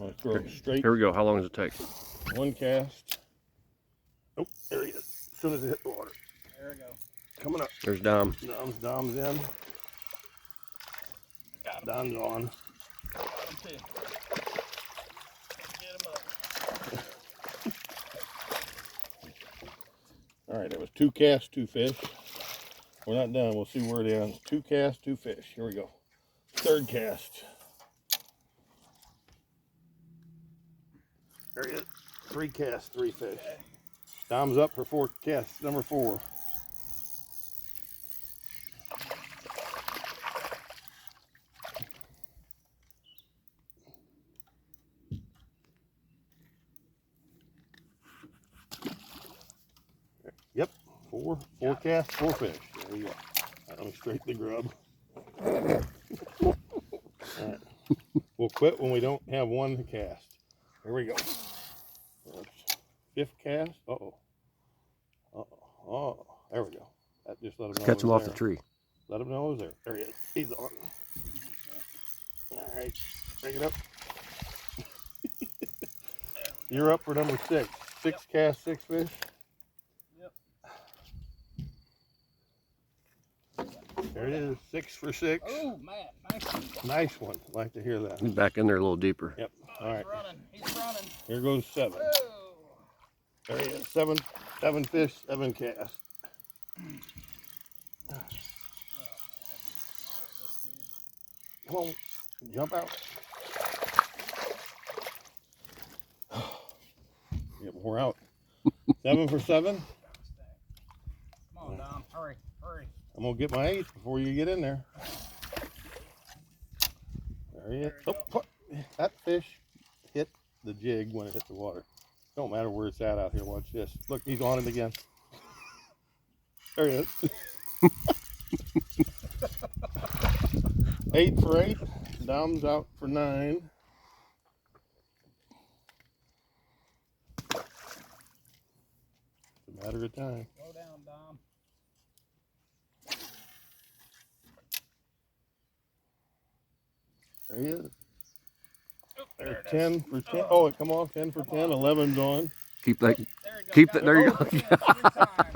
I'm gonna throw it straight. Here we go. How long does it take? One cast. Oh, there he is. As soon as it hit the water. There we go. Coming up. There's Dom. Dom's in. Dom's on. Got him too. Get him up. All right, that was 2 casts, 2 fish. We're not done. We'll see where it ends. 2 casts, 2 fish. Here we go. 3rd cast. There he is. 3 casts, 3 fish. Dom's up for 4 casts. Number 4. Yep, 4 casts, 4 fish. There you go. Let me straighten the grub. All right. We'll quit when we don't have 1 cast. Here we go. 5th cast. Uh-oh. Oh, there we go. That just let him know. Catch him off the tree. Let him know it was there. There he is. He's on. All right. Bring it up. You're up for number 6. 6 casts, 6 fish. There it is, 6 for 6. Oh man, nice one. Nice one. Like to hear that. He's back in there a little deeper. Yep. Oh, all right. He's running. Here goes 7. Whoa. There he is. 7 fish, 7 casts. Come on, jump out. Get more out. 7 for 7. Come on, Dom. Hurry, hurry. I'm gonna get my 8th before you get in there. There he is. Oh, that fish hit the jig when it hit the water. Don't matter where it's at out here. Watch this. Look, he's on it again. There he is. 8 for 8. Dom's out for 9. It's a matter of time. Go down, Dom. There he is. Oh, There's there 10 it for 10. Oh, come on, 10 for 10. 11's on. Keep that. there you go. Keep that. There you go.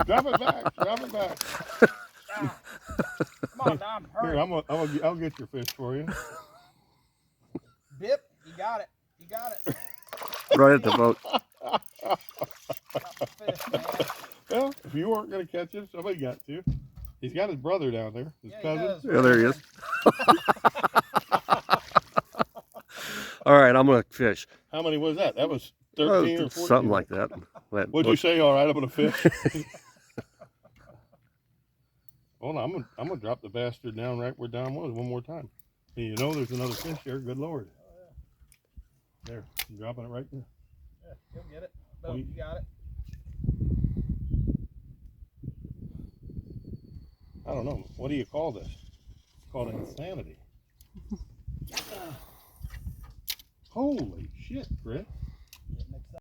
Drop it back. Drop it back. Come on, Dom. Hurry. Here, I'll get your fish for you. Dip. You got it. You got it. Right at the boat. Got the fish, man. Well, if you weren't going to catch him, somebody got to. He's got his brother down there, his Yeah, he cousin. does. Yeah, there he is. All right, I'm gonna fish. How many was that? That was 13 or 14? Something like that. What'd you say? All right, I'm going to fish. Hold on, I'm gonna drop the bastard down right where Don was one more time. And you know there's another fish there. Good Lord. Oh, yeah. There, I'm dropping it right there. Yeah, you'll get it. No, you got it. I don't know. What do you call this? It's called insanity. Holy shit, Chris.